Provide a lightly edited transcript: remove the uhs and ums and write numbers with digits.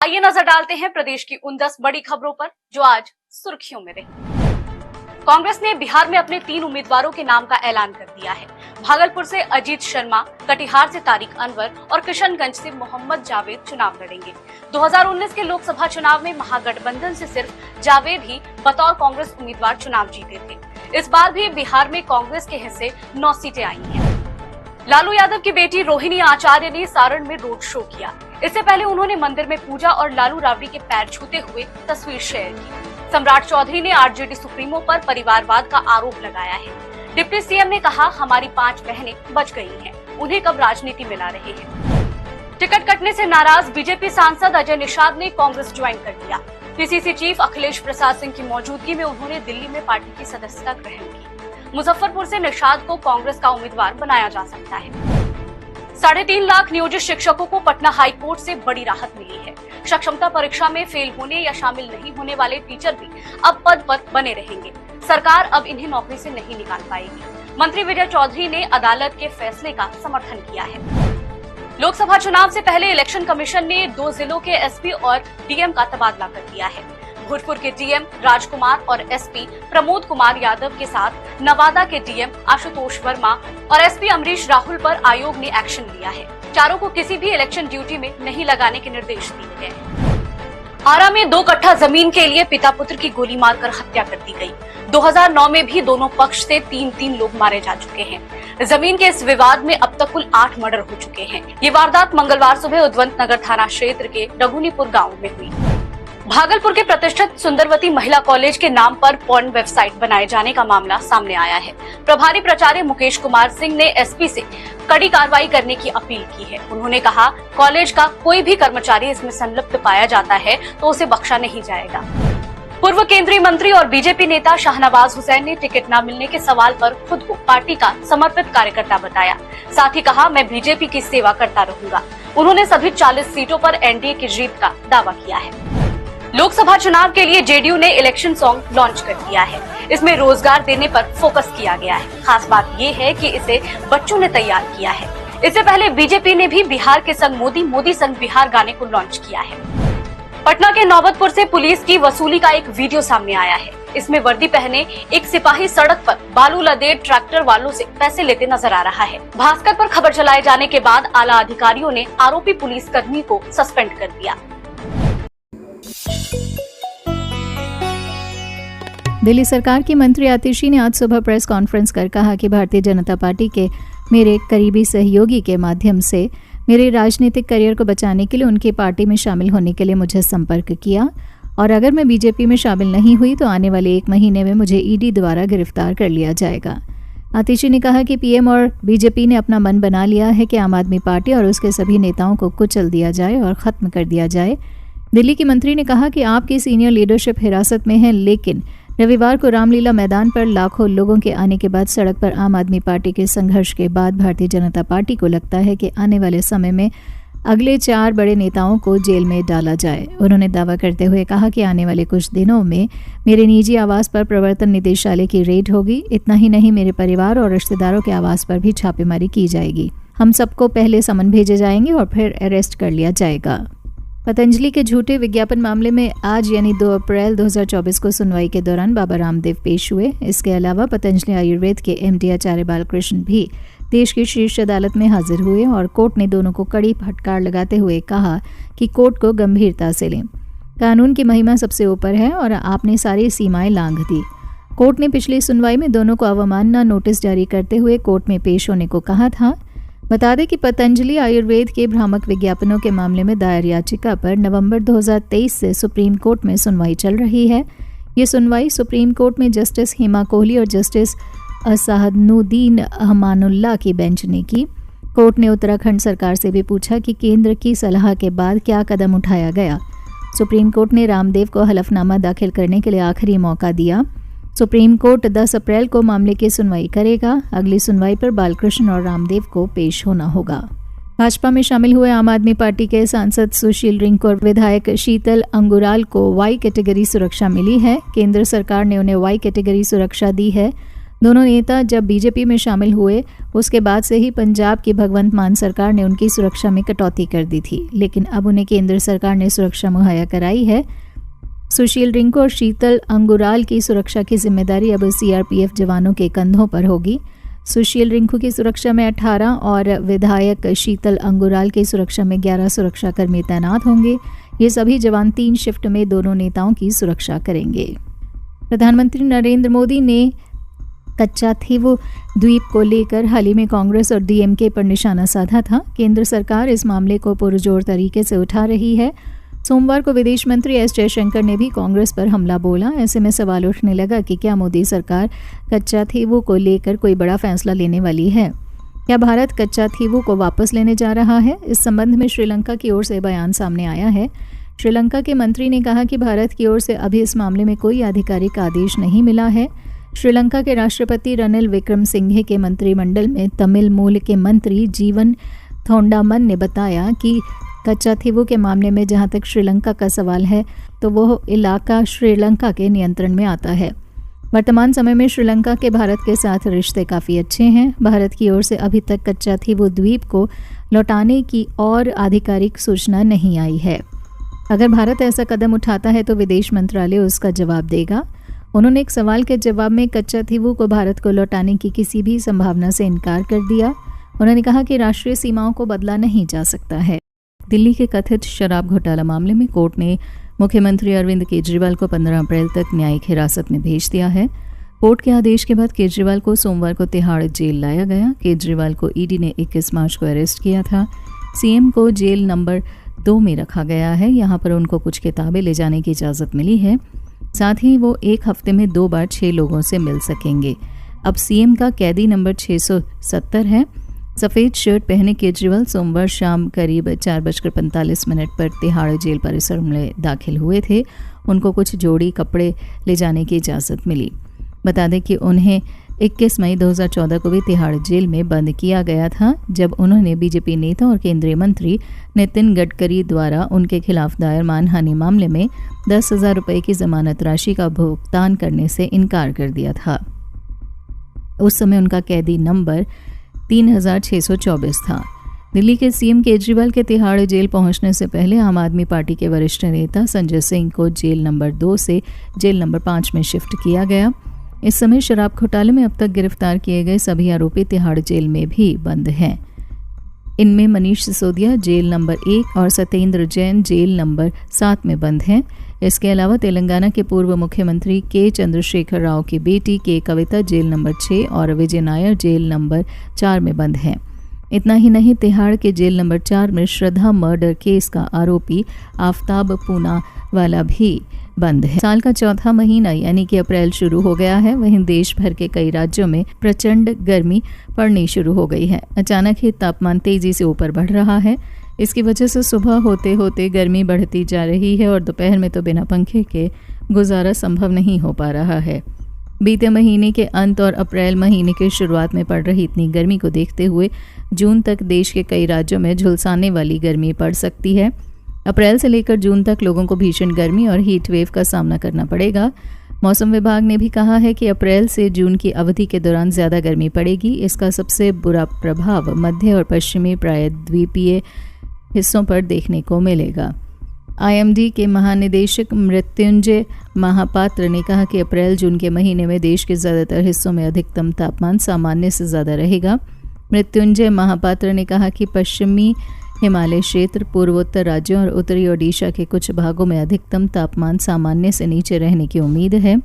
आइए नजर डालते हैं प्रदेश की उन 10 बड़ी खबरों पर जो आज सुर्खियों में रही। कांग्रेस ने बिहार में अपने 3 उम्मीदवारों के नाम का ऐलान कर दिया है। भागलपुर से अजीत शर्मा, कटिहार से तारिक अनवर और किशनगंज से मोहम्मद जावेद चुनाव लड़ेंगे। 2019 के लोकसभा चुनाव में महागठबंधन से सिर्फ जावेद ही बतौर कांग्रेस उम्मीदवार चुनाव जीते थे। इस बार भी बिहार में कांग्रेस के हिस्से 9 सीटें आई हैं। लालू यादव की बेटी रोहिणी आचार्य ने सारण में रोड शो किया। इससे पहले उन्होंने मंदिर में पूजा और लालू राबड़ी के पैर छूते हुए तस्वीर शेयर की। सम्राट चौधरी ने आरजेडी सुप्रीमो पर परिवारवाद का आरोप लगाया है। डिप्टी सीएम ने कहा, हमारी 5 बहनें बच गई हैं, उन्हें कब राजनीति में ला रहे हैं। टिकट कटने से नाराज बीजेपी सांसद अजय निषाद ने कांग्रेस ज्वाइन कर लिया। पीसीसी चीफ अखिलेश प्रसाद सिंह की मौजूदगी में उन्होंने दिल्ली में पार्टी की सदस्यता ग्रहण की। मुजफ्फरपुर से निषाद को कांग्रेस का उम्मीदवार बनाया जा सकता है। 3.5 लाख नियोजित शिक्षकों को पटना हाई कोर्ट से बड़ी राहत मिली है। सक्षमता परीक्षा में फेल होने या शामिल नहीं होने वाले टीचर भी अब पद पर बने रहेंगे। सरकार अब इन्हें नौकरी से नहीं निकाल पाएगी। मंत्री विजय चौधरी ने अदालत के फैसले का समर्थन किया है। लोकसभा चुनाव से पहले इलेक्शन कमीशन ने 2 जिलों के एसपी और डीएम का तबादला कर दिया है। भोजपुर के डीएम राजकुमार और एसपी प्रमोद कुमार यादव के साथ नवादा के डीएम आशुतोष वर्मा और एसपी अमरीश राहुल पर आयोग ने एक्शन लिया है। चारों को किसी भी इलेक्शन ड्यूटी में नहीं लगाने के निर्देश दिए गए हैं। आरा में 2 कट्ठा जमीन के लिए पिता पुत्र की गोली मारकर हत्या कर दी गई। 2009 में भी दोनों पक्ष से 3 लोग मारे जा चुके हैं। जमीन के इस विवाद में अब तक कुल 8 मर्डर हो चुके हैं। ये वारदात मंगलवार सुबह उद्वंत नगर थाना क्षेत्र के डगुनीपुर गाँव में हुई। भागलपुर के प्रतिष्ठित सुंदरवती महिला कॉलेज के नाम पर पॉर्न वेबसाइट बनाए जाने का मामला सामने आया है। प्रभारी प्राचार्य मुकेश कुमार सिंह ने एसपी से कड़ी कार्रवाई करने की अपील की है। उन्होंने कहा, कॉलेज का कोई भी कर्मचारी इसमें संलिप्त पाया जाता है तो उसे बख्शा नहीं जाएगा। पूर्व केंद्रीय मंत्री और बीजेपी नेता शाहनवाज हुसैन ने टिकट न मिलने के सवाल पर खुद को पार्टी का समर्पित कार्यकर्ता बताया। साथ ही कहा, मैं बीजेपी की सेवा करता रहूंगा। उन्होंने सभी 40 सीटों पर एनडीए की जीत का दावा किया है। लोकसभा चुनाव के लिए जेडीयू ने इलेक्शन सॉन्ग लॉन्च कर दिया है। इसमें रोजगार देने पर फोकस किया गया है। खास बात ये है कि इसे बच्चों ने तैयार किया है। इससे पहले बीजेपी ने भी बिहार के संग मोदी, मोदी संग बिहार गाने को लॉन्च किया है। पटना के नौबतपुर से पुलिस की वसूली का एक वीडियो सामने आया है। इसमें वर्दी पहने एक सिपाही सड़क पर बालू लदे ट्रैक्टर वालों से पैसे लेते नजर आ रहा है। भास्कर पर खबर चलाए जाने के बाद आला अधिकारियों ने आरोपी पुलिस कर्मी को सस्पेंड कर दिया। दिल्ली सरकार की मंत्री आतिशी ने आज सुबह प्रेस कॉन्फ्रेंस कर कहा कि भारतीय जनता पार्टी के मेरे करीबी सहयोगी के माध्यम से मेरे राजनीतिक करियर को बचाने के लिए उनकी पार्टी में शामिल होने के लिए मुझे संपर्क किया और अगर मैं बीजेपी में शामिल नहीं हुई तो आने वाले 1 महीने में मुझे ईडी द्वारा गिरफ्तार कर लिया जाएगा। आतिशी ने कहा कि पीएम और बीजेपी ने अपना मन बना लिया है कि आम आदमी पार्टी और उसके सभी नेताओं को कुचल दिया जाए और ख़त्म कर दिया जाए। दिल्ली की मंत्री ने कहा कि आपकी सीनियर लीडरशिप हिरासत में है, लेकिन रविवार को रामलीला मैदान पर लाखों लोगों के आने के बाद सड़क पर आम आदमी पार्टी के संघर्ष के बाद भारतीय जनता पार्टी को लगता है कि आने वाले समय में अगले 4 बड़े नेताओं को जेल में डाला जाए। उन्होंने दावा करते हुए कहा कि आने वाले कुछ दिनों में मेरे निजी आवास पर प्रवर्तन निदेशालय की रेड होगी। इतना ही नहीं, मेरे परिवार और रिश्तेदारों के आवास पर भी छापेमारी की जाएगी। हम सबको पहले समन भेजे जाएंगे और फिर अरेस्ट कर लिया जाएगा। पतंजलि के झूठे विज्ञापन मामले में आज यानी 2 अप्रैल 2024 को सुनवाई के दौरान बाबा रामदेव पेश हुए। इसके अलावा पतंजलि आयुर्वेद के एमडी आचार्य बालकृष्ण भी देश की शीर्ष अदालत में हाजिर हुए और कोर्ट ने दोनों को कड़ी फटकार लगाते हुए कहा कि कोर्ट को गंभीरता से लें। कानून की महिमा सबसे ऊपर है और आपने सारी सीमाएं लांघ दी। कोर्ट ने पिछली सुनवाई में दोनों को अवमानना नोटिस जारी करते हुए कोर्ट में पेश होने को कहा था। बता दें कि पतंजलि आयुर्वेद के भ्रामक विज्ञापनों के मामले में दायर याचिका पर नवंबर 2023 से सुप्रीम कोर्ट में सुनवाई चल रही है। ये सुनवाई सुप्रीम कोर्ट में जस्टिस हेमा कोहली और जस्टिस असहदनुद्दीन अहमानुल्लाह की बेंच ने की। कोर्ट ने उत्तराखंड सरकार से भी पूछा कि केंद्र की सलाह के बाद क्या कदम उठाया गया। सुप्रीम कोर्ट ने रामदेव को हलफनामा दाखिल करने के लिए आखिरी मौका दिया। सुप्रीम कोर्ट 10 अप्रैल को मामले की सुनवाई करेगा। अगली सुनवाई पर बालकृष्ण और रामदेव को पेश होना होगा। भाजपा में शामिल हुए आम आदमी पार्टी के सांसद सुशील रिंकू और विधायक शीतल अंगुराल को वाई कैटेगरी सुरक्षा मिली है। केंद्र सरकार ने उन्हें वाई कैटेगरी सुरक्षा दी है। दोनों नेता जब बीजेपी में शामिल हुए उसके बाद से ही पंजाब की भगवंत मान सरकार ने उनकी सुरक्षा में कटौती कर दी थी, लेकिन अब उन्हें केंद्र सरकार ने सुरक्षा मुहैया कराई है। सुशील रिंकू और शीतल अंगुराल की सुरक्षा की जिम्मेदारी अब सीआरपीएफ जवानों के कंधों पर होगी। सुशील रिंकू की सुरक्षा में 18 और विधायक शीतल अंगुराल की सुरक्षा में 11 सुरक्षाकर्मी तैनात होंगे। ये सभी जवान 3 शिफ्ट में दोनों नेताओं की सुरक्षा करेंगे। प्रधानमंत्री नरेंद्र मोदी ने कच्चाथीवू द्वीप को लेकर हाल ही में कांग्रेस और डीएमके पर निशाना साधा था। केंद्र सरकार इस मामले को पुरजोर तरीके से उठा रही है। सोमवार को विदेश मंत्री एस जयशंकर ने भी कांग्रेस पर हमला बोला। ऐसे में सवाल उठने लगा कि क्या मोदी सरकार कच्चाथीवू को लेकर कोई बड़ा फैसला लेने वाली है? क्या भारत कच्चाथीवू को वापस लेने जा रहा है? इस संबंध में श्रीलंका की ओर से बयान सामने आया है। श्रीलंका के मंत्री ने कहा कि भारत की ओर से अभी इस मामले में कोई आधिकारिक आदेश नहीं मिला है। श्रीलंका के राष्ट्रपति रनिल विक्रमसिंघे के मंत्रिमंडल में तमिल मूल के मंत्री जीवन थोंडामन ने बताया कि कच्चाथीवू के मामले में जहां तक श्रीलंका का सवाल है तो वो इलाका श्रीलंका के नियंत्रण में आता है। वर्तमान समय में श्रीलंका के भारत के साथ रिश्ते काफ़ी अच्छे हैं। भारत की ओर से अभी तक कच्चाथीवू द्वीप को लौटाने की और आधिकारिक सूचना नहीं आई है। अगर भारत ऐसा कदम उठाता है तो विदेश मंत्रालय उसका जवाब देगा। उन्होंने एक सवाल के जवाब में कच्चाथीवू को भारत को लौटाने की किसी भी संभावना से इनकार कर दिया। उन्होंने कहा कि राष्ट्रीय सीमाओं को बदला नहीं जा सकता है। दिल्ली के कथित शराब घोटाला मामले में कोर्ट ने मुख्यमंत्री अरविंद केजरीवाल को 15 अप्रैल तक न्यायिक हिरासत में भेज दिया है। कोर्ट के आदेश के बाद केजरीवाल को सोमवार को तिहाड़ जेल लाया गया। केजरीवाल को ईडी ने 21 मार्च को अरेस्ट किया था। सीएम को जेल नंबर 2 में रखा गया है। यहाँ पर उनको कुछ किताबें ले जाने की इजाज़त मिली है। साथ ही वो एक हफ्ते में 2 बार 6 लोगों से मिल सकेंगे। अब सीएम का कैदी नंबर 670 है। सफ़ेद शर्ट पहने केजरीवाल सोमवार शाम करीब 4:45 पर तिहाड़ जेल परिसर में दाखिल हुए थे। उनको कुछ जोड़ी कपड़े ले जाने की इजाज़त मिली। बता दें कि उन्हें 21 मई 2014 को भी तिहाड़ जेल में बंद किया गया था, जब उन्होंने बीजेपी नेता और केंद्रीय मंत्री नितिन गडकरी द्वारा उनके खिलाफ दायर मानहानि मामले में 10,000 रुपये की जमानत राशि का भुगतान करने से इनकार कर दिया था। उस समय उनका कैदी नंबर 3624 था। दिल्ली के सीएम केजरीवाल के तिहाड़ जेल पहुंचने से पहले आम आदमी पार्टी के वरिष्ठ नेता संजय सिंह को जेल नंबर 2 से जेल नंबर 5 में शिफ्ट किया गया। इस समय शराब घोटाले में अब तक गिरफ्तार किए गए सभी आरोपी तिहाड़ जेल में भी बंद हैं। इनमें मनीष सिसोदिया जेल नंबर 1 और सत्येंद्र जैन जेल नंबर 7 में बंद हैं। इसके अलावा तेलंगाना के पूर्व मुख्यमंत्री के चंद्रशेखर राव की बेटी के कविता जेल नंबर 6 और विजय नायर जेल नंबर 4 में बंद हैं। इतना ही नहीं, तिहाड़ के जेल नंबर 4 में श्रद्धा मर्डर केस का आरोपी आफ्ताब पूनावाला भी बंद है। साल का चौथा महीना यानी कि अप्रैल शुरू हो गया है। वहीं देश भर के कई राज्यों में प्रचंड गर्मी पड़नी शुरू हो गई है। अचानक ही तापमान तेजी से ऊपर बढ़ रहा है। इसकी वजह से सुबह होते होते गर्मी बढ़ती जा रही है और दोपहर में तो बिना पंखे के गुजारा संभव नहीं हो पा रहा है। बीते महीने के अंत और अप्रैल महीने की शुरुआत में पड़ रही इतनी गर्मी को देखते हुए जून तक देश के कई राज्यों में झुलसाने वाली गर्मी पड़ सकती है। अप्रैल से लेकर जून तक लोगों को भीषण गर्मी और हीट वेव का सामना करना पड़ेगा। मौसम विभाग ने भी कहा है कि अप्रैल से जून की अवधि के दौरान ज़्यादा गर्मी पड़ेगी। इसका सबसे बुरा प्रभाव मध्य और पश्चिमी प्रायद्वीपीय हिस्सों पर देखने को मिलेगा। आईएमडी के महानिदेशक मृत्युंजय महापात्र ने कहा कि अप्रैल जून के महीने में देश के ज़्यादातर हिस्सों में अधिकतम तापमान सामान्य से ज़्यादा रहेगा। मृत्युंजय महापात्र ने कहा कि पश्चिमी हिमालय क्षेत्र, पूर्वोत्तर राज्यों और उत्तरी ओडिशा के कुछ भागों में अधिकतम तापमान सामान्य से नीचे रहने की उम्मीद है।